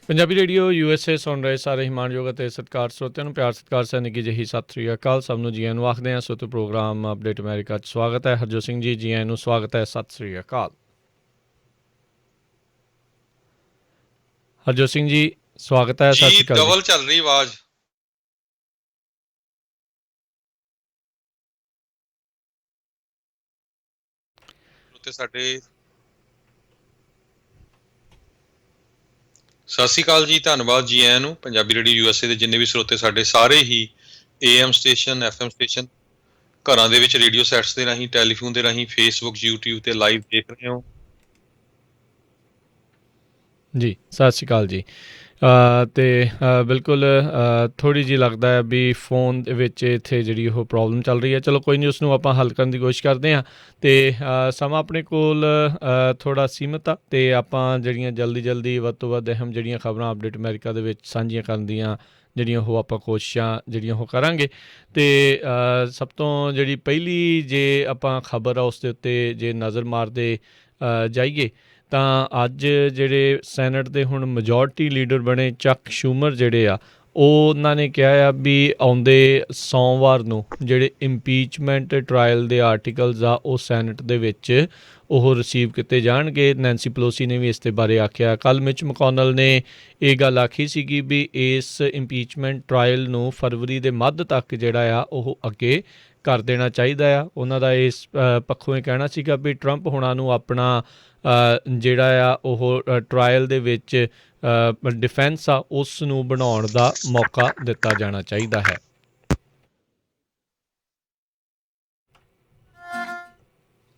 Punjabi radio USA ਸੁਣ ਰਹੇ ਸਾਰੇ ਹਿਮਾਨਯੋਗ ਅਤੇ ਸਤਿਕਾਰ ਸਰੋਤਿਆਂ ਨੂੰ ਪਿਆਰ ਸਤਿਕਾਰ ਸਹਿ ਨਿੱਘੀ ਜਿਹੀ ਸਤਿ ਸ੍ਰੀ ਅਕਾਲ। ਸਭ ਨੂੰ ਜੀ ਆਇਆਂ ਨੂੰ ਆਖਦੇ ਹਾਂ। ਸੋ ਤੇ ਪ੍ਰੋਗਰਾਮ ਅਪਡੇਟ ਅਮਰੀਕਾ 'ਚ ਸਵਾਗਤ ਹੈ। ਹਰਜੋਤ ਸਿੰਘ ਜੀ ਆਇਆਂ ਨੂੰ ਸਵਾਗਤ ਹੈ। ਸਤਿ ਸ੍ਰੀ ਅਕਾਲ। ਹਰਜੋਤ ਸਿੰਘ ਜੀ ਸਵਾਗਤ ਹੈ। ਸਤਿ ਜੀ ਸ੍ਰੀ ਅਕਾਲ ਜੀ। ਡਬਲ ਚੱਲ ਰਹੀ ਆਵਾਜ਼। ਤੇ ਸਾਡੇ ਸਤਿ ਸ਼੍ਰੀ ਅਕਾਲ ਜੀ, ਧੰਨਵਾਦ ਜੀ ਆਇਆਂ ਨੂੰ। ਪੰਜਾਬੀ ਰੇਡੀਓ USA ਦੇ ਜਿੰਨੇ ਵੀ ਸਰੋਤੇ ਸਾਡੇ ਸਾਰੇ ਹੀ AM ਸਟੇਸ਼ਨ FM ਸਟੇਸ਼ਨ ਘਰਾਂ ਦੇ ਵਿੱਚ ਰੇਡੀਓ ਸੈਟਸ ਦੇ ਰਾਹੀਂ, ਟੈਲੀਫੋਨ ਦੇ ਰਾਹੀਂ, ਫੇਸਬੁੱਕ YouTube ਤੇ ਲਾਈਵ ਦੇਖ ਰਹੇ ਹੋ। ਜੀ ਸਤਿ ਸ਼੍ਰੀ ਅਕਾਲ ਜੀ। ਅਤੇ ਬਿਲਕੁਲ ਥੋੜ੍ਹੀ ਜਿਹੀ ਲੱਗਦਾ ਹੈ ਵੀ ਫੋਨ ਦੇ ਵਿੱਚ ਇੱਥੇ ਜਿਹੜੀ ਉਹ ਪ੍ਰੋਬਲਮ ਚੱਲ ਰਹੀ ਹੈ। ਚਲੋ ਕੋਈ ਨਹੀਂ, ਉਸਨੂੰ ਆਪਾਂ ਹੱਲ ਕਰਨ ਦੀ ਕੋਸ਼ਿਸ਼ ਕਰਦੇ ਹਾਂ। ਅਤੇ ਸਮਾਂ ਆਪਣੇ ਕੋਲ ਥੋੜ੍ਹਾ ਸੀਮਿਤ ਆ ਅਤੇ ਆਪਾਂ ਜਿਹੜੀਆਂ ਜਲਦੀ ਵੱਧ ਤੋਂ ਵੱਧ ਅਹਿਮ ਜਿਹੜੀਆਂ ਖਬਰਾਂ ਅਪਡੇਟ ਅਮਰੀਕਾ ਦੇ ਵਿੱਚ ਸਾਂਝੀਆਂ ਕਰਨ ਦੀਆਂ ਜਿਹੜੀਆਂ ਉਹ ਆਪਾਂ ਕੋਸ਼ਿਸ਼ਾਂ ਜਿਹੜੀਆਂ ਉਹ ਕਰਾਂਗੇ। ਅਤੇ ਸਭ ਤੋਂ ਜਿਹੜੀ ਪਹਿਲੀ ਜੇ ਆਪਾਂ ਖਬਰ ਆ ਉਸ ਦੇ ਉੱਤੇ ਜੇ ਨਜ਼ਰ ਮਾਰਦੇ ਜਾਈਏ ਤਾਂ ਅੱਜ ਜਿਹੜੇ ਸੈਨੇਟ ਦੇ ਹੁਣ ਮੈਜੋਰਟੀ ਲੀਡਰ ਬਣੇ ਚੱਕ ਸ਼ੂਮਰ ਜਿਹੜੇ ਆ ਉਹਨਾਂ ਨੇ ਕਿਹਾ ਆ ਵੀ ਆਉਂਦੇ ਸੋਮਵਾਰ ਨੂੰ ਜਿਹੜੇ ਇੰਪੀਚਮੈਂਟ ਟਰਾਇਲ ਦੇ ਆਰਟੀਕਲਸ ਆ ਉਹ ਸੈਨੇਟ ਦੇ ਵਿੱਚ ਉਹ ਰਿਸੀਵ ਕੀਤੇ ਜਾਣਗੇ। ਨੈਂਸੀ ਪਲੋਸੀ ਨੇ ਵੀ ਇਸ ਦੇ ਬਾਰੇ ਆਖਿਆ। ਕੱਲ੍ਹ ਮਿਚ ਮਕੌਨਲ ਨੇ ਇਹ ਗੱਲ ਆਖੀ ਸੀਗੀ ਵੀ ਇਸ ਇੰਪੀਚਮੈਂਟ ਟਰਾਇਲ ਨੂੰ ਫਰਵਰੀ ਦੇ ਮੱਧ ਤੱਕ ਜਿਹੜਾ ਆ ਉਹ ਅੱਗੇ ਕਰ ਦੇਣਾ ਚਾਹੀਦਾ ਆ। ਉਹਨਾਂ ਦਾ ਇਸ ਪੱਖੋਂ ਇਹ ਕਹਿਣਾ ਸੀਗਾ ਵੀ ਟਰੰਪ ਹੁਣਾਂ ਨੂੰ ਆਪਣਾ ਜਿਹੜਾ ਆ ਉਹ ਟਰਾਇਲ ਦੇ ਵਿੱਚ ਡਿਫੈਂਸ ਆ ਉਸ ਨੂੰ ਬਣਾਉਣ ਦਾ ਮੌਕਾ ਦਿੱਤਾ ਜਾਣਾ ਚਾਹੀਦਾ ਹੈ।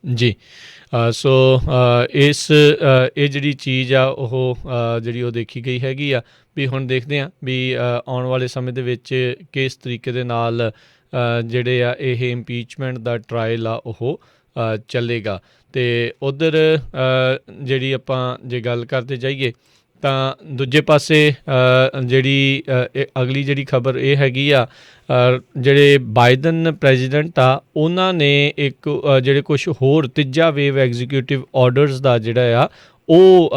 ਜੀ ਸੋ ਇਹ ਜਿਹੜੀ ਚੀਜ਼ ਆ ਉਹ ਜਿਹੜੀ ਉਹ ਦੇਖੀ ਗਈ ਹੈਗੀ ਆ ਵੀ ਹੁਣ ਦੇਖਦੇ ਹਾਂ ਵੀ ਆਉਣ ਵਾਲੇ ਸਮੇਂ ਦੇ ਵਿੱਚ ਕਿਸ ਤਰੀਕੇ ਦੇ ਨਾਲ ਜਿਹੜੇ ਆ ਇਹ ਇੰਪੀਚਮੈਂਟ ਦਾ ਟਰਾਇਲ ਆ ਉਹ ਚੱਲੇਗਾ। ਅਤੇ ਉੱਧਰ ਜਿਹੜੀ ਆਪਾਂ ਜੇ ਗੱਲ ਕਰਦੇ ਜਾਈਏ ਤਾਂ ਦੂਜੇ ਪਾਸੇ ਜਿਹੜੀ ਅਗਲੀ ਜਿਹੜੀ ਖਬਰ ਇਹ ਹੈਗੀ ਆ ਜਿਹੜੇ ਬਾਈਡਨ ਪ੍ਰੈਜ਼ੀਡੈਂਟ ਆ ਉਹਨਾਂ ਨੇ ਇੱਕ ਜਿਹੜੇ ਕੁਛ ਹੋਰ ਤੀਜਾ ਵੇਵ ਐਗਜ਼ੀਕਿਊਟਿਵ ਆਰਡਰਸ ਦਾ ਜਿਹੜਾ ਆ ਉਹ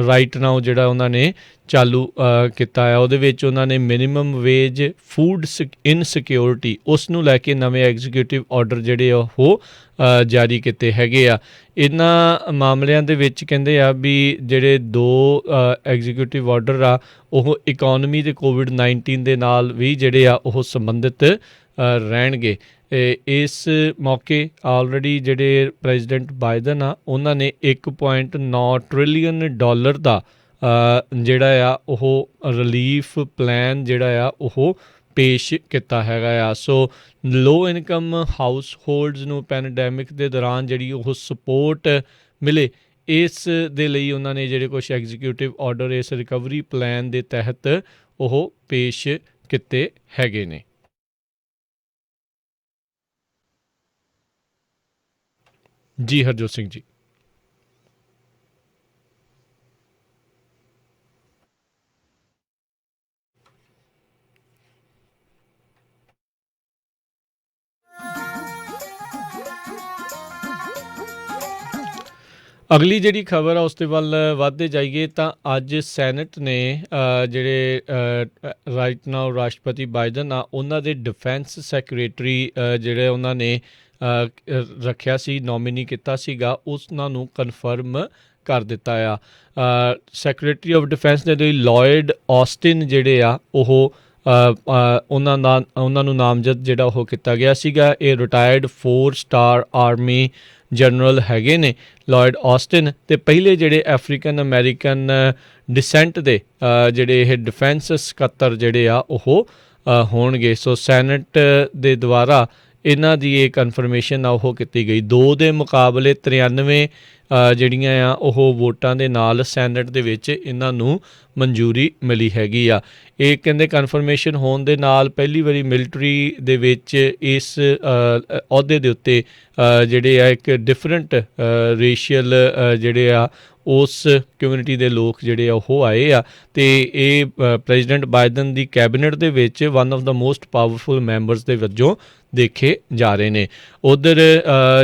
ਰਾਈਟ ਨਾਓ ਜਿਹੜਾ ਉਹਨਾਂ ਨੇ ਚਾਲੂ ਕੀਤਾ ਆ। ਉਹਦੇ ਵਿੱਚ ਉਹਨਾਂ ਨੇ ਮਿਨੀਮਮ ਵੇਜ, ਫੂਡ ਇਨਸਿਕਿਉਰਿਟੀ ਉਸ ਨੂੰ ਲੈ ਕੇ ਨਵੇਂ ਐਗਜ਼ੀਕਿਊਟਿਵ ਆਰਡਰ ਜਿਹੜੇ ਉਹ ਜਾਰੀ ਕੀਤੇ ਹੈਗੇ ਆ। ਇਹਨਾਂ ਮਾਮਲਿਆਂ ਦੇ ਵਿੱਚ ਕਹਿੰਦੇ ਆ ਵੀ ਜਿਹੜੇ ਦੋ ਐਗਜ਼ੀਕਿਊਟਿਵ ਆਰਡਰ ਆ ਉਹ ਇਕੋਨਮੀ ਅਤੇ COVID-19 ਦੇ ਨਾਲ ਵੀ ਜਿਹੜੇ ਆ ਉਹ ਸੰਬੰਧਿਤ ਰਹਿਣਗੇ। ਇਸ ਮੌਕੇ ਆਲਰੇਡੀ ਜਿਹੜੇ ਪ੍ਰੈਜ਼ੀਡੈਂਟ ਬਾਈਡਨ ਆ ਉਹਨਾਂ ਨੇ $1.9 ਟ੍ਰਿਲੀਅਨ ਦਾ ਜਿਹੜਾ ਆ ਉਹ ਰਿਲੀਫ ਪਲਾਨ ਜਿਹੜਾ ਆ ਉਹ ਪੇਸ਼ ਕੀਤਾ ਹੈਗਾ ਆ। ਸੋ ਲੋ ਇਨਕਮ ਹਾਊਸ ਹੋਲਡਸ ਨੂੰ ਪੈਂਡੈਮਿਕ ਦੇ ਦੌਰਾਨ ਜਿਹੜੀ ਉਹ ਸਪੋਰਟ ਮਿਲੇ ਇਸ ਦੇ ਲਈ ਉਹਨਾਂ ਨੇ ਜਿਹੜੇ ਕੁਛ ਐਗਜ਼ੀਕਿਊਟਿਵ ਆਰਡਰ ਇਸ ਰਿਕਵਰੀ ਪਲਾਨ ਦੇ ਤਹਿਤ ਉਹ ਪੇਸ਼ ਕੀਤੇ ਹੈਗੇ ਨੇ। ਜੀ ਹਰਜੋਤ ਸਿੰਘ ਜੀ। ਅਗਲੀ ਜਿਹੜੀ ਖਬਰ ਆ ਉਸ ਦੇ ਵੱਲ ਵੱਧਦੇ ਜਾਈਏ ਤਾਂ ਅੱਜ ਸੈਨੇਟ ਨੇ ਜਿਹੜੇ ਰਾਈਟ ਨਾਓ ਰਾਸ਼ਟਰਪਤੀ ਬਾਈਡਨ ਆ ਉਹਨਾਂ ਦੇ ਡਿਫੈਂਸ ਸੈਕਟਰੀ ਜਿਹੜੇ ਉਹਨਾਂ ਨੇ ਰੱਖਿਆ ਸੀ, ਨੋਮੀਨੀ ਕੀਤਾ ਸੀਗਾ, ਉਹਨਾਂ ਨੂੰ ਕਨਫਰਮ ਕਰ ਦਿੱਤਾ ਆ। ਸੈਕਟਰੀ ਆਫ ਡਿਫੈਂਸ ਦੇ ਲਈ ਲੋਇਡ ਆਸਟਿਨ ਜਿਹੜੇ ਆ ਉਹ ਉਹਨਾਂ ਨੂੰ ਨਾਮਜ਼ਦ ਜਿਹੜਾ ਉਹ ਕੀਤਾ ਗਿਆ ਸੀਗਾ। ਇਹ ਰਿਟਾਇਰਡ 4 ਸਟਾਰ ਆਰਮੀ ਜਨਰਲ ਹੈਗੇ ਨੇ ਲੋਇਡ ਆਸਟਿਨ, ਅਤੇ ਪਹਿਲੇ ਜਿਹੜੇ ਅਫਰੀਕਨ ਅਮੈਰੀਕਨ ਡਿਸੈਂਟ ਦੇ ਜਿਹੜੇ ਇਹ ਡਿਫੈਂਸ ਸਕੱਤਰ ਜਿਹੜੇ ਆ ਉਹ ਹੋਣਗੇ। ਸੋ ਸੈਨੇਟ ਦੇ ਦੁਆਰਾ ਇਹਨਾਂ ਦੀ ਇਹ ਕਨਫਰਮੇਸ਼ਨ ਆ ਉਹ ਕੀਤੀ ਗਈ। 2 ਦੇ ਮੁਕਾਬਲੇ 93 ਜਿਹੜੀਆਂ ਆ ਉਹ ਵੋਟਾਂ ਦੇ ਨਾਲ ਸੈਨੇਟ ਦੇ ਵਿੱਚ ਇਹਨਾਂ ਨੂੰ ਮਨਜ਼ੂਰੀ ਮਿਲੀ ਹੈਗੀ ਆ। ਇਹ ਕਹਿੰਦੇ ਕਨਫਰਮੇਸ਼ਨ ਹੋਣ ਦੇ ਨਾਲ ਪਹਿਲੀ ਵਾਰੀ ਮਿਲਟਰੀ ਦੇ ਵਿੱਚ ਇਸ ਅਹੁਦੇ ਦੇ ਉੱਤੇ ਜਿਹੜੇ ਆ ਇੱਕ ਡਿਫਰੈਂਟ ਰੇਸ਼ੀਅਲ ਜਿਹੜੇ ਆ ਉਸ ਕਮਿਊਨਿਟੀ ਦੇ ਲੋਕ ਜਿਹੜੇ ਆ ਉਹ ਆਏ ਆ, ਅਤੇ ਇਹ ਪ੍ਰੈਜ਼ੀਡੈਂਟ ਬਾਈਡਨ ਦੀ ਕੈਬਨਿਟ ਦੇ ਵਿੱਚ one of the most powerful members ਦੇ ਵਜੋਂ ਦੇਖੇ ਜਾ ਰਹੇ ਨੇ। ਉੱਧਰ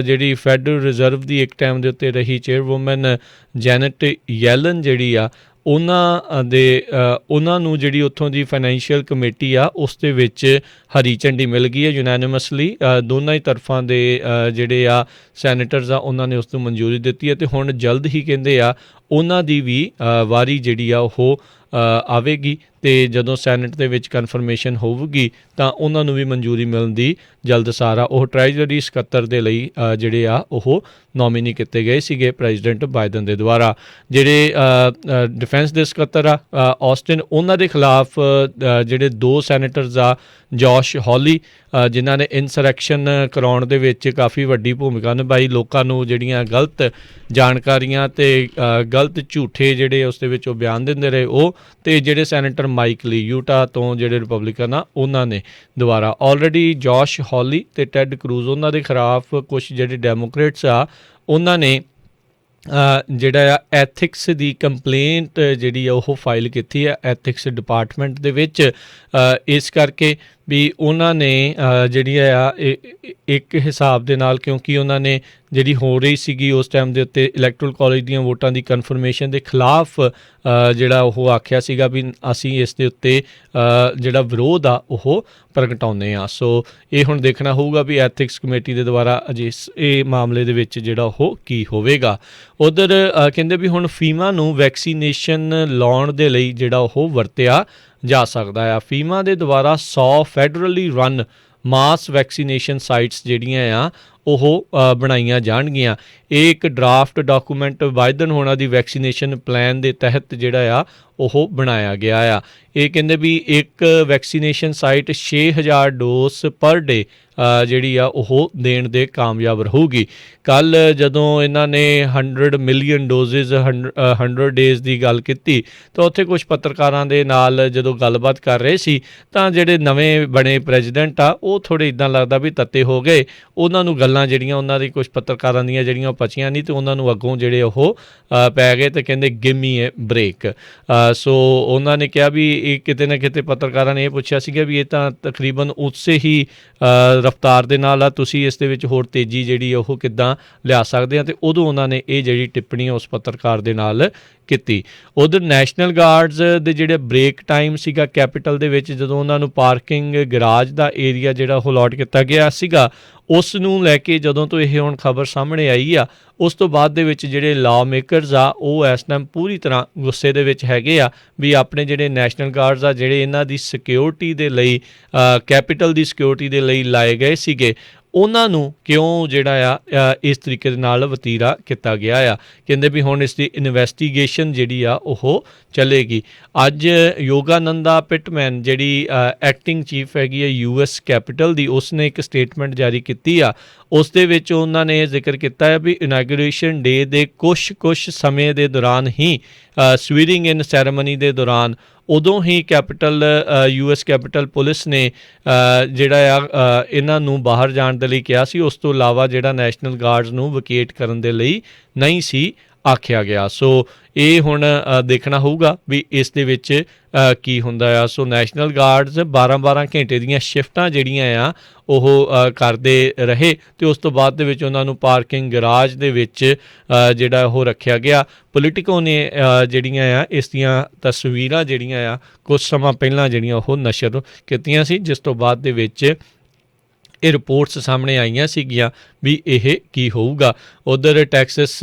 ਜਿਹੜੀ ਫੈਡਰਲ ਰਿਜ਼ਰਵ ਦੀ ਇੱਕ ਟਾਈਮ ਦੇ ਉੱਤੇ ਰਹੀ ਚੇਅਰਵੂਮਨ ਜੈਨਟ ਯੈਲਨ ਜਿਹੜੀ ਆ ਉਹਨਾਂ ਨੂੰ ਜਿਹੜੀ ਉੱਥੋਂ ਦੀ ਫਾਈਨੈਂਸ਼ੀਅਲ ਕਮੇਟੀ ਆ ਉਸ ਦੇ ਵਿੱਚ ਹਰੀ ਝੰਡੀ ਮਿਲ ਗਈ ਹੈ ਯੂਨੈਨਿਮਸਲੀ। ਦੋਨਾਂ ਹੀ ਤਰਫਾਂ ਦੇ ਜਿਹੜੇ ਆ ਸੈਨੇਟਰਸ ਆ ਉਹਨਾਂ ਨੇ ਉਸ ਨੂੰ ਮਨਜ਼ੂਰੀ ਦਿੱਤੀ ਹੈ, ਅਤੇ ਹੁਣ ਜਲਦ ਹੀ ਕਹਿੰਦੇ ਆ ਉਹਨਾਂ ਦੀ ਵੀ ਵਾਰੀ ਜਿਹੜੀ ਆ ਉਹ ਆਵੇਗੀ, ਅਤੇ ਜਦੋਂ ਸੈਨੇਟ ਦੇ ਵਿੱਚ ਕਨਫਰਮੇਸ਼ਨ ਹੋਵੇਗੀ ਤਾਂ ਉਹਨਾਂ ਨੂੰ ਵੀ ਮਨਜ਼ੂਰੀ ਮਿਲਣ ਦੀ ਜਲਦ ਸਾਰਾ। ਉਹ ਟ੍ਰੈਜਰੀ ਸਕੱਤਰ ਦੇ ਲਈ ਜਿਹੜੇ ਆ ਉਹ ਨੋਮੀਨੀ ਕੀਤੇ ਗਏ ਸੀਗੇ ਪ੍ਰੈਜ਼ੀਡੈਂਟ ਬਾਈਡਨ ਦੇ ਦੁਆਰਾ। ਜਿਹੜੇ ਡਿਫੈਂਸ ਦੇ ਸਕੱਤਰ ਆ ਆਸਟਿਨ, ਉਹਨਾਂ ਦੇ ਖਿਲਾਫ ਜਿਹੜੇ 2 ਸੈਨੇਟਰਸ ਆ ਜੋਸ਼ ਹੌਲੀ, ਜਿਨ੍ਹਾਂ ਨੇ ਇਨਸਰੈਕਸ਼ਨ ਕਰਾਉਣ ਦੇ ਵਿੱਚ ਕਾਫੀ ਵੱਡੀ ਭੂਮਿਕਾ ਨਿਭਾਈ, ਲੋਕਾਂ ਨੂੰ ਜਿਹੜੀਆਂ ਗਲਤ ਜਾਣਕਾਰੀਆਂ ਅਤੇ ਗਲਤ ਝੂਠੇ ਜਿਹੜੇ ਉਸ ਦੇ ਵਿੱਚ ਉਹ ਬਿਆਨ ਦਿੰਦੇ ਰਹੇ ਉਹ, ਅਤੇ ਜਿਹੜੇ ਸੈਨੇਟਰ ਮਾਈਕ ਲੀ ਯੂਟਾ ਤੋਂ ਜਿਹੜੇ ਰਿਪਬਲਿਕਨ ਆ ਉਹਨਾਂ ਨੇ ਦੁਆਰਾ। ਆਲਰੇਡੀ ਜੋਸ਼ ਹੌਲੀ ਅਤੇ ਟੈਡ ਕਰੂਜ਼ ਉਹਨਾਂ ਦੇ ਖਿਲਾਫ ਕੁਛ ਜਿਹੜੇ ਡੈਮੋਕ੍ਰੇਟਸ ਆ ਉਹਨਾਂ ਨੇ ਜਿਹੜਾ ਆ ਐਥਿਕਸ ਦੀ ਕੰਪਲੇਂਟ ਜਿਹੜੀ ਆ ਉਹ ਫਾਈਲ ਕੀਤੀ ਹੈ ਐਥਿਕਸ ਡਿਪਾਰਟਮੈਂਟ ਦੇ ਵਿੱਚ, ਇਸ ਕਰਕੇ ਵੀ ਉਹਨਾਂ ਨੇ ਜਿਹੜੀ ਆ ਇੱਕ ਹਿਸਾਬ ਦੇ ਨਾਲ, ਕਿਉਂਕਿ ਉਹਨਾਂ ਨੇ ਜਿਹੜੀ ਹੋ ਰਹੀ ਸੀਗੀ ਉਸ ਟਾਈਮ ਦੇ ਉੱਤੇ ਇਲੈਕਟਰਲ ਕਾਲਜ ਦੀਆਂ ਵੋਟਾਂ ਦੀ ਕਨਫਰਮੇਸ਼ਨ ਦੇ ਖਿਲਾਫ ਜਿਹੜਾ ਉਹ ਆਖਿਆ ਸੀਗਾ ਵੀ ਅਸੀਂ ਇਸ ਦੇ ਉੱਤੇ ਜਿਹੜਾ ਵਿਰੋਧ ਆ ਉਹ ਪ੍ਰਗਟਾਉਂਦੇ ਹਾਂ। ਸੋ ਇਹ ਹੁਣ ਦੇਖਣਾ ਹੋਊਗਾ ਵੀ ਐਥਿਕਸ ਕਮੇਟੀ ਦੇ ਦੁਆਰਾ ਅਜੇ ਇਹ ਮਾਮਲੇ ਦੇ ਵਿੱਚ ਜਿਹੜਾ ਉਹ ਕੀ ਹੋਵੇਗਾ। ਉੱਧਰ ਕਹਿੰਦੇ ਵੀ ਹੁਣ ਫੀਮਾ ਨੂੰ ਵੈਕਸੀਨੇਸ਼ਨ ਲਾਉਣ ਦੇ ਲਈ ਜਿਹੜਾ ਉਹ ਵਰਤਿਆ ਜਾ ਸਕਦਾ ਆ। ਫੀਮਾ ਦੇ ਦੁਆਰਾ 100 ਫੈਡਰਲੀ ਰਨ ਮਾਸ ਵੈਕਸੀਨੇਸ਼ਨ ਸਾਈਟਸ ਜਿਹੜੀਆਂ ਆ ਉਹ ਬਣਾਈਆਂ ਜਾਣਗੀਆਂ। ਇਹ ਇੱਕ ਡਰਾਫਟ ਡਾਕੂਮੈਂਟ ਬਾਈਡਨ ਹੋਣਾ ਦੀ ਵੈਕਸੀਨੇਸ਼ਨ ਪਲਾਨ ਦੇ ਤਹਿਤ ਜਿਹੜਾ ਆ ਉਹ ਬਣਾਇਆ ਗਿਆ ਆ। ਇਹ ਕਹਿੰਦੇ ਵੀ ਇੱਕ ਵੈਕਸੀਨੇਸ਼ਨ ਸਾਈਟ 6000 ਡੋਜ਼ ਪਰ ਡੇ ਜਿਹੜੀ ਆ ਉਹ ਦੇਣ ਦੇ ਕਾਮਯਾਬ ਰਹੂਗੀ। ਕੱਲ੍ਹ ਜਦੋਂ ਇਹਨਾਂ ਨੇ 100 ਮਿਲੀਅਨ ਡੋਜ਼ਿਜ਼ 100 ਡੇਜ਼ ਦੀ ਗੱਲ ਕੀਤੀ ਤਾਂ ਉੱਥੇ ਕੁਝ ਪੱਤਰਕਾਰਾਂ ਦੇ ਨਾਲ ਜਦੋਂ ਗੱਲਬਾਤ ਕਰ ਰਹੇ ਸੀ ਤਾਂ ਜਿਹੜੇ ਨਵੇਂ ਬਣੇ ਪ੍ਰੈਜ਼ੀਡੈਂਟ ਆ ਉਹ ਥੋੜ੍ਹੇ ਇੱਦਾਂ ਲੱਗਦਾ ਵੀ ਤੱਤੇ ਹੋ ਗਏ। ਉਹਨਾਂ ਨੂੰ ਗੱਲਾਂ ਜਿਹੜੀਆਂ ਉਹਨਾਂ ਦੀ ਕੁਝ ਪੱਤਰਕਾਰਾਂ ਦੀਆਂ ਜਿਹੜੀਆਂ ਉਹ ਪਚੀਆਂ ਨਹੀਂ, ਅਤੇ ਉਹਨਾਂ ਨੂੰ ਅੱਗੋਂ ਜਿਹੜੇ ਉਹ ਪੈ ਗਏ ਅਤੇ ਕਹਿੰਦੇ ਗਿਵ ਮੀ ਏ ਬ੍ਰੇਕ। ਸੋ ਉਹਨਾਂ ਨੇ ਕਿਹਾ ਵੀ ਇਹ ਕਿਤੇ ਨਾ ਕਿਤੇ ਪੱਤਰਕਾਰਾਂ ਨੇ ਇਹ ਪੁੱਛਿਆ ਸੀਗਾ ਵੀ ਇਹ ਤਾਂ ਤਕਰੀਬਨ ਉਸੇ ਹੀ ਰਫਤਾਰ ਦੇ ਨਾਲ ਆ, ਤੁਸੀਂ ਇਸ ਦੇ ਵਿੱਚ ਹੋਰ ਤੇਜ਼ੀ ਜਿਹੜੀ ਉਹ ਕਿੱਦਾਂ ਲਿਆ ਸਕਦੇ ਆ, ਅਤੇ ਉਦੋਂ ਉਹਨਾਂ ਨੇ ਇਹ ਜਿਹੜੀ ਟਿੱਪਣੀ ਉਸ ਪੱਤਰਕਾਰ ਦੇ ਨਾਲ ਕੀਤੀ। ਉਧਰ ਨੈਸ਼ਨਲ ਗਾਰਡਸ ਦੇ ਜਿਹੜੇ ਬ੍ਰੇਕ ਟਾਈਮ ਸੀਗਾ ਕੈਪੀਟਲ ਦੇ ਵਿੱਚ, ਜਦੋਂ ਉਹਨਾਂ ਨੂੰ ਪਾਰਕਿੰਗ ਗਰਾਜ ਦਾ ਏਰੀਆ ਜਿਹੜਾ ਉਹ ਅਲਾਟ ਕੀਤਾ ਗਿਆ ਸੀਗਾ, ਉਸ ਨੂੰ ਲੈ ਕੇ ਜਦੋਂ ਤੋਂ ਇਹ ਹੁਣ ਖਬਰ ਸਾਹਮਣੇ ਆਈ ਆ ਉਸ ਤੋਂ ਬਾਅਦ ਦੇ ਵਿੱਚ ਜਿਹੜੇ ਲਾਅ ਮੇਕਰਸ ਆ ਉਹ ਇਸ ਟਾਈਮ ਪੂਰੀ ਤਰ੍ਹਾਂ ਗੁੱਸੇ ਦੇ ਵਿੱਚ ਹੈਗੇ ਆ ਵੀ ਆਪਣੇ ਜਿਹੜੇ ਨੈਸ਼ਨਲ ਗਾਰਡਸ ਆ ਜਿਹੜੇ ਇਹਨਾਂ ਦੀ ਸਿਕਿਉਰਿਟੀ ਦੇ ਲਈ ਕੈਪੀਟਲ ਦੀ ਸਿਕਿਉਰਿਟੀ ਦੇ ਲਈ ਲਾਏ ਗਏ ਸੀਗੇ, ਉਹਨਾਂ ਨੂੰ ਕਿਉਂ ਜਿਹੜਾ ਆ ਇਸ ਤਰੀਕੇ ਦੇ ਨਾਲ ਵਤੀਰਾ ਕੀਤਾ ਗਿਆ ਆ। ਕਹਿੰਦੇ ਵੀ ਹੁਣ ਇਸ ਦੀ ਇਨਵੈਸਟੀਗੇਸ਼ਨ ਜਿਹੜੀ ਆ ਉਹ ਚੱਲੇਗੀ। ਅੱਜ ਯੋਗਾਨੰਦਾ ਪਿਟਮੈਨ ਜਿਹੜੀ ਐਕਟਿੰਗ ਚੀਫ ਹੈਗੀ ਆ US ਕੈਪੀਟਲ ਦੀ, ਉਸ ਨੇ ਇੱਕ ਸਟੇਟਮੈਂਟ ਜਾਰੀ ਕੀਤੀ ਆ। ਉਸ ਦੇ ਵਿੱਚ ਉਹਨਾਂ ਨੇ ਜ਼ਿਕਰ ਕੀਤਾ ਹੈ ਵੀ ਇਨਾਗੂਰੇਸ਼ਨ ਡੇ ਦੇ ਕੁਛ ਸਮੇਂ ਦੇ ਦੌਰਾਨ ਹੀ ਸਵੀਰਿੰਗ ਇਨ ਸੈਰੇਮਨੀ ਦੇ ਦੌਰਾਨ ਉਦੋਂ ਹੀ US ਕੈਪੀਟਲ ਪੁਲਿਸ ਨੇ ਜਿਹੜਾ ਆ ਇਹਨਾਂ ਨੂੰ ਬਾਹਰ ਜਾਣ ਦੇ ਲਈ ਕਿਹਾ ਸੀ। ਉਸ ਤੋਂ ਇਲਾਵਾ ਜਿਹੜਾ ਨੈਸ਼ਨਲ ਗਾਰਡਸ ਨੂੰ ਵਕੇਟ ਕਰਨ ਦੇ ਲਈ ਨਹੀਂ ਸੀ ਆਖਿਆ ਗਿਆ। ਸੋ ਇਹ ਹੁਣ ਦੇਖਣਾ ਹੋਊਗਾ ਵੀ ਇਸ ਦੇ ਵਿੱਚ ਕੀ ਹੁੰਦਾ ਆ। ਸੋ ਨੈਸ਼ਨਲ ਗਾਰਡਸ 12-12 ਘੰਟੇ ਦੀਆਂ ਸ਼ਿਫਟਾਂ ਜਿਹੜੀਆਂ ਆ ਉਹ ਕਰਦੇ ਰਹੇ, ਅਤੇ ਉਸ ਤੋਂ ਬਾਅਦ ਦੇ ਵਿੱਚ ਉਹਨਾਂ ਨੂੰ ਪਾਰਕਿੰਗ ਗਰਾਜ ਦੇ ਵਿੱਚ ਜਿਹੜਾ ਉਹ ਰੱਖਿਆ ਗਿਆ। ਪੋਲੀਟੀਕੋ ਨੇ ਜਿਹੜੀਆਂ ਆ ਇਸ ਦੀਆਂ ਤਸਵੀਰਾਂ ਜਿਹੜੀਆਂ ਆ ਕੁਝ ਸਮਾਂ ਪਹਿਲਾਂ ਜਿਹੜੀਆਂ ਉਹ ਨਸ਼ਰ ਕੀਤੀਆਂ ਸੀ, ਜਿਸ ਤੋਂ ਬਾਅਦ ਦੇ ਵਿੱਚ ਇਹ ਰਿਪੋਰਟਸ ਸਾਹਮਣੇ ਆਈਆਂ ਸੀਗੀਆਂ ਵੀ ਇਹ ਕੀ ਹੋਊਗਾ। ਉੱਧਰ ਟੈਕਸਸ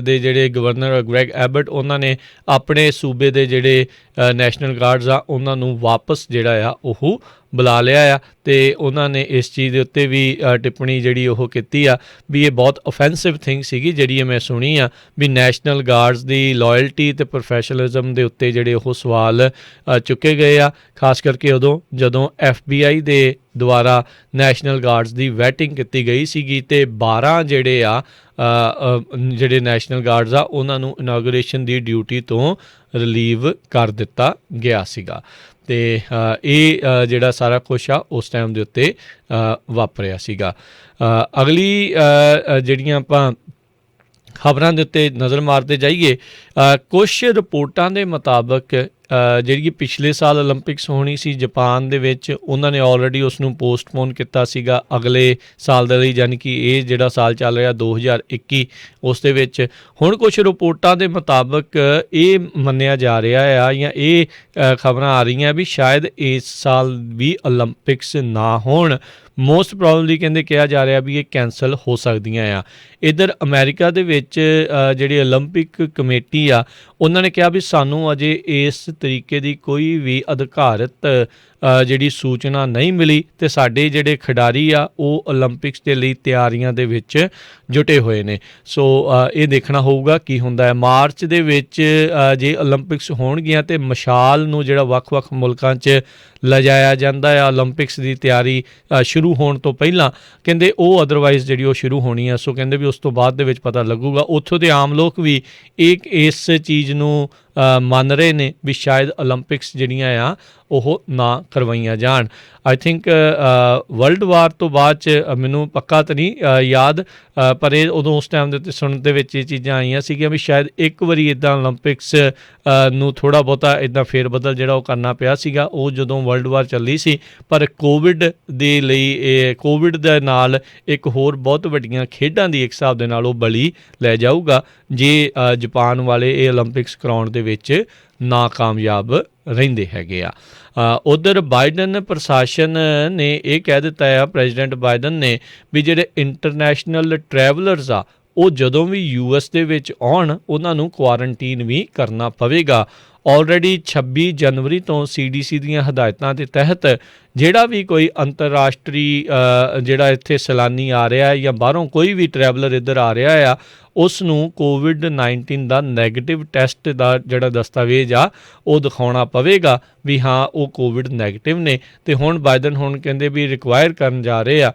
ਦੇ ਜਿਹੜੇ ਗਵਰਨਰ ਗ੍ਰੈਗ ਐਬਟ, ਉਹਨਾਂ ਨੇ ਆਪਣੇ ਸੂਬੇ ਦੇ ਜਿਹੜੇ ਨੈਸ਼ਨਲ ਗਾਰਡਸ ਆ ਉਹਨਾਂ ਨੂੰ ਵਾਪਸ ਜਿਹੜਾ ਆ ਉਹ ਬੁਲਾ ਲਿਆ ਆ, ਅਤੇ ਉਹਨਾਂ ਨੇ ਇਸ ਚੀਜ਼ ਦੇ ਉੱਤੇ ਵੀ ਟਿੱਪਣੀ ਜਿਹੜੀ ਉਹ ਕੀਤੀ ਆ ਵੀ ਇਹ ਬਹੁਤ ਓਫੈਂਸਿਵ ਥਿੰਗ ਸੀਗੀ ਜਿਹੜੀ ਮੈਂ ਸੁਣੀ ਆ ਵੀ ਨੈਸ਼ਨਲ ਗਾਰਡਸ ਦੀ ਲਾਇਲਟੀ ਅਤੇ ਪ੍ਰੋਫੈਸ਼ਨਲਿਜ਼ਮ ਦੇ ਉੱਤੇ ਜਿਹੜੇ ਉਹ ਸਵਾਲ ਚੁੱਕੇ ਗਏ ਆ, ਖਾਸ ਕਰਕੇ ਉਦੋਂ ਜਦੋਂ FBI ਦੇ ਦੁਆਰਾ ਨੈਸ਼ਨਲ ਗਾਰਡਸ ਦੀ ਵੈਟਿੰਗ ਕੀਤੀ ਗਈ ਸੀਗੀ ਅਤੇ 12 ਜਿਹੜੇ ਆ ਜਿਹੜੇ ਨੈਸ਼ਨਲ ਗਾਰਡਸ ਆ ਉਹਨਾਂ ਨੂੰ ਇਨਾਗੂਰੇਸ਼ਨ ਦੀ ਡਿਊਟੀ ਤੋਂ ਰਿਲੀਵ ਕਰ ਦਿੱਤਾ ਗਿਆ ਸੀਗਾ। ਅਤੇ ਇਹ ਜਿਹੜਾ ਸਾਰਾ ਕੁਛ ਆ ਉਸ ਟਾਈਮ ਦੇ ਉੱਤੇ ਵਾਪਰਿਆ ਸੀਗਾ। ਅਗਲੀ ਜਿਹੜੀਆਂ ਆਪਾਂ ਖਬਰਾਂ ਦੇ ਉੱਤੇ ਨਜ਼ਰ ਮਾਰਦੇ ਜਾਈਏ, ਕੁਛ ਰਿਪੋਰਟਾਂ ਦੇ ਮੁਤਾਬਕ ਜਿਹੜੀ ਕਿ ਪਿਛਲੇ ਸਾਲ ਓਲੰਪਿਕਸ ਹੋਣੀ ਸੀ ਜਾਪਾਨ ਦੇ ਵਿੱਚ, ਉਹਨਾਂ ਨੇ ਆਲਰੇਡੀ ਉਸ ਨੂੰ ਪੋਸਟਪੋਨ ਕੀਤਾ ਸੀਗਾ ਅਗਲੇ ਸਾਲ ਦੇ ਲਈ, ਯਾਨੀ ਕਿ ਇਹ ਜਿਹੜਾ ਸਾਲ ਚੱਲ ਰਿਹਾ 2021 ਉਸ ਦੇ ਵਿੱਚ। ਹੁਣ ਕੁਝ ਰਿਪੋਰਟਾਂ ਦੇ ਮੁਤਾਬਕ ਇਹ ਮੰਨਿਆ ਜਾ ਰਿਹਾ ਆ ਜਾਂ ਇਹ ਖਬਰਾਂ ਆ ਰਹੀਆਂ ਵੀ ਸ਼ਾਇਦ ਇਸ ਸਾਲ ਵੀ ਓਲੰਪਿਕਸ ਨਾ ਹੋਣ। ਮੋਸਟ ਪ੍ਰੋਬਬਲੀ ਕਹਿੰਦੇ ਕਿਹਾ ਜਾ ਰਿਹਾ ਵੀ ਇਹ ਕੈਂਸਲ ਹੋ ਸਕਦੀਆਂ ਆ। ਇੱਧਰ ਅਮਰੀਕਾ ਦੇ ਵਿੱਚ ਜਿਹੜੀ ਓਲੰਪਿਕ ਕਮੇਟੀ ਆ ਉਹਨਾਂ ਨੇ ਕਿਹਾ ਵੀ ਸਾਨੂੰ ਅਜੇ ਇਸ ਤਰੀਕੇ ਦੀ ਕੋਈ ਵੀ ਅਧਿਕਾਰਤ ਜਿਹੜੀ ਸੂਚਨਾ ਨਹੀਂ ਮਿਲੀ ਅਤੇ ਸਾਡੇ ਜਿਹੜੇ ਖਿਡਾਰੀ ਆ ਉਹ ਓਲੰਪਿਕਸ ਦੇ ਲਈ ਤਿਆਰੀਆਂ ਦੇ ਵਿੱਚ ਜੁਟੇ ਹੋਏ ਨੇ। ਸੋ ਇਹ ਦੇਖਣਾ ਹੋਊਗਾ ਕੀ ਹੁੰਦਾ ਹੈ। ਮਾਰਚ ਦੇ ਵਿੱਚ ਜੇ ਓਲੰਪਿਕਸ ਹੋਣਗੀਆਂ ਅਤੇ ਮਸ਼ਾਲ ਨੂੰ ਜਿਹੜਾ ਵੱਖ-ਵੱਖ ਮੁਲਕਾਂ 'ਚ ਲਿਜਾਇਆ ਜਾਂਦਾ ਆ ਓਲੰਪਿਕਸ ਦੀ ਤਿਆਰੀ ਸ਼ੁਰੂ ਹੋਣ ਤੋਂ ਪਹਿਲਾਂ, ਕਹਿੰਦੇ ਉਹ ਅਦਰਵਾਈਜ਼ ਜਿਹੜੀ ਉਹ ਸ਼ੁਰੂ ਹੋਣੀ ਆ। ਸੋ ਕਹਿੰਦੇ ਵੀ ਉਸ ਤੋਂ ਬਾਅਦ ਦੇ ਵਿੱਚ ਪਤਾ ਲੱਗੂਗਾ। ਉੱਥੋਂ ਦੇ ਆਮ ਲੋਕ ਵੀ ਇਸ ਚੀਜ਼ ਨੂੰ ਮੰਨ ਰਹੇ ਨੇ ਵੀ ਸ਼ਾਇਦ ਓਲੰਪਿਕਸ ਜਿਹੜੀਆਂ ਆ ਉਹ ਨਾ ਕਰਵਾਈਆਂ ਜਾਣ। ਆਈ ਥਿੰਕ ਵਰਲਡ ਵਾਰ ਤੋਂ ਬਾਅਦ 'ਚ ਮੈਨੂੰ ਪੱਕਾ ਤਾਂ ਨਹੀਂ ਯਾਦ, ਪਰ ਇਹ ਉਦੋਂ ਉਸ ਟਾਈਮ ਦੇ ਉੱਤੇ ਸੁਣਨ ਦੇ ਵਿੱਚ ਇਹ ਚੀਜ਼ਾਂ ਆਈਆਂ ਸੀਗੀਆਂ ਵੀ ਸ਼ਾਇਦ ਇੱਕ ਵਾਰੀ ਇੱਦਾਂ ਓਲੰਪਿਕਸ ਨੂੰ ਥੋੜ੍ਹਾ ਬਹੁਤਾ ਇੱਦਾਂ ਫੇਰ ਬਦਲ ਜਿਹੜਾ ਉਹ ਕਰਨਾ ਪਿਆ ਸੀਗਾ, ਉਹ ਜਦੋਂ ਵਰਲਡ ਵਾਰ ਚੱਲੀ ਸੀ। ਪਰ ਕੋਵਿਡ ਦੇ ਲਈ ਕੋਵਿਡ ਦੇ ਨਾਲ ਇੱਕ ਹੋਰ ਬਹੁਤ ਵੱਡੀਆਂ ਖੇਡਾਂ ਦੀ ਇੱਕ ਹਿਸਾਬ ਦੇ ਨਾਲ ਉਹ ਬਲੀ ਲੈ ਜਾਊਗਾ ਜੇ ਜਾਪਾਨ ਵਾਲੇ ਇਹ ਓਲੰਪਿਕਸ ਕਰਾਉਣ ਦੇ ਵਿੱਚ ਨਾਕਾਮਯਾਬ ਰਹਿੰਦੇ ਹੈਗੇ ਆ। ਉੱਧਰ ਬਾਈਡਨ ਪ੍ਰਸ਼ਾਸਨ ਨੇ ਇਹ ਕਹਿ ਦਿੱਤਾ ਆ, ਪ੍ਰੈਜ਼ੀਡੈਂਟ ਬਾਈਡਨ ਨੇ, ਵੀ ਜਿਹੜੇ ਇੰਟਰਨੈਸ਼ਨਲ ਟਰੈਵਲਰਸ ਆ ਉਹ ਜਦੋਂ ਵੀ US ਦੇ ਵਿੱਚ ਆਉਣ ਉਹਨਾਂ ਨੂੰ ਕੁਆਰੰਟੀਨ ਵੀ ਕਰਨਾ ਪਵੇਗਾ। ਆਲਰੇਡੀ 26 ਜਨਵਰੀ ਤੋਂ CDC ਦੀਆਂ ਹਦਾਇਤਾਂ ਦੇ ਤਹਿਤ ਜਿਹੜਾ ਵੀ ਕੋਈ ਅੰਤਰਰਾਸ਼ਟਰੀ ਜਿਹੜਾ ਇੱਥੇ ਸੈਲਾਨੀ ਆ ਰਿਹਾ ਜਾਂ ਬਾਹਰੋਂ ਕੋਈ ਵੀ ਟਰੈਵਲਰ ਇੱਧਰ ਆ ਰਿਹਾ ਆ ਉਸ ਨੂੰ COVID-19 ਦਾ ਨੈਗੇਟਿਵ ਟੈਸਟ ਦਾ ਜਿਹੜਾ ਦਸਤਾਵੇਜ਼ ਆ ਉਹ ਦਿਖਾਉਣਾ ਪਵੇਗਾ ਵੀ ਹਾਂ ਉਹ ਕੋਵਿਡ ਨੈਗੇਟਿਵ ਨੇ। ਅਤੇ ਹੁਣ ਬਾਈਡਨ ਹੁਣ ਕਹਿੰਦੇ ਵੀ ਰਿਕਵਾਇਰ ਕਰਨ ਜਾ ਰਹੇ ਆ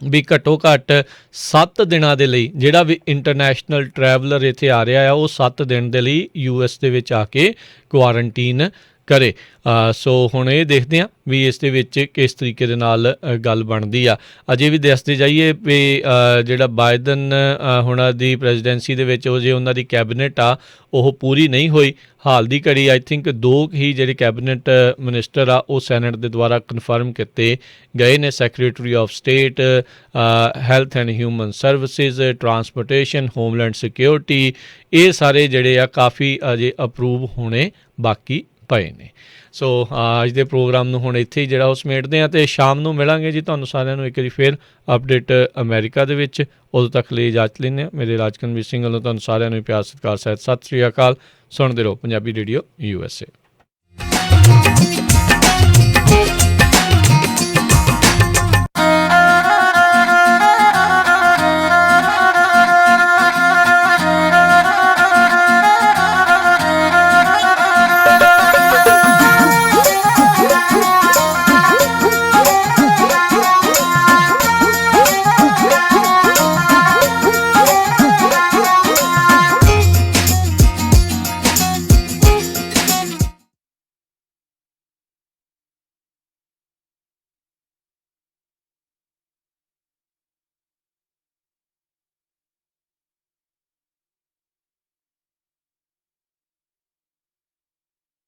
ਵੀ ਘੱਟੋ ਘੱਟ 7 ਦਿਨਾਂ ਦੇ ਲਈ ਜਿਹੜਾ ਵੀ ਇੰਟਰਨੈਸ਼ਨਲ ਟਰੈਵਲਰ ਇੱਥੇ ਆ ਰਿਹਾ ਆ ਉਹ 7 ਦਿਨ ਦੇ ਲਈ US ਦੇ ਵਿੱਚ ਆ ਕੇ ਕੁਆਰੰਟੀਨ ਕਰੇ। ਸੋ ਹੁਣ ਇਹ ਦੇਖਦੇ ਹਾਂ ਵੀ ਇਸ ਦੇ ਵਿੱਚ ਕਿਸ ਤਰੀਕੇ ਦੇ ਨਾਲ ਗੱਲ ਬਣਦੀ ਆ। ਅਜੇ ਵੀ ਦੱਸਦੇ ਜਾਈਏ ਵੀ ਜਿਹੜਾ ਬਾਈਡਨ ਹੁਣਾਂ ਦੀ ਪ੍ਰੈਜ਼ੀਡੈਂਸੀ ਦੇ ਵਿੱਚ ਉਹ ਜੇ ਉਹਨਾਂ ਦੀ ਕੈਬਨਿਟ ਆ ਉਹ ਪੂਰੀ ਨਹੀਂ ਹੋਈ ਹਾਲ ਦੀ ਘੜੀ। ਆਈ ਥਿੰਕ 2 ਹੀ ਜਿਹੜੇ ਕੈਬਨਿਟ ਮਿਨਿਸਟਰ ਆ ਉਹ ਸੈਨੇਟ ਦੇ ਦੁਆਰਾ ਕਨਫਰਮ ਕੀਤੇ ਗਏ ਨੇ। Secretary of state, health and human services, transportation, homeland security, ਇਹ ਸਾਰੇ ਜਿਹੜੇ ਆ ਕਾਫੀ ਅਜੇ ਅਪਰੂਵ ਹੋਣੇ ਬਾਕੀ ਪਏ ਨੇ। ਸੋ ਅੱਜ ਦੇ ਪ੍ਰੋਗਰਾਮ ਨੂੰ ਹੁਣ ਇੱਥੇ ਹੀ ਜਿਹੜਾ ਉਹ ਸਮੇਟਦੇ ਹਾਂ ਅਤੇ ਸ਼ਾਮ ਨੂੰ ਮਿਲਾਂਗੇ ਜੀ ਤੁਹਾਨੂੰ ਸਾਰਿਆਂ ਨੂੰ ਇੱਕ ਵਾਰੀ ਫਿਰ ਅਪਡੇਟ ਅਮਰੀਕਾ ਦੇ ਵਿੱਚ। ਉਦੋਂ ਤੱਕ ਲਈ ਇਜਾਜ਼ਤ ਲੈਂਦੇ ਹਾਂ। ਮੇਰੇ ਰਾਜਕਨਵੀਰ ਸਿੰਘ ਵੱਲੋਂ ਤੁਹਾਨੂੰ ਸਾਰਿਆਂ ਨੂੰ ਪਿਆਰ ਸਤਿਕਾਰ ਸਹਿਤ ਸਤਿ ਸ਼੍ਰੀ ਅਕਾਲ। ਸੁਣਦੇ ਰਹੋ ਪੰਜਾਬੀ ਰੇਡੀਓ USA।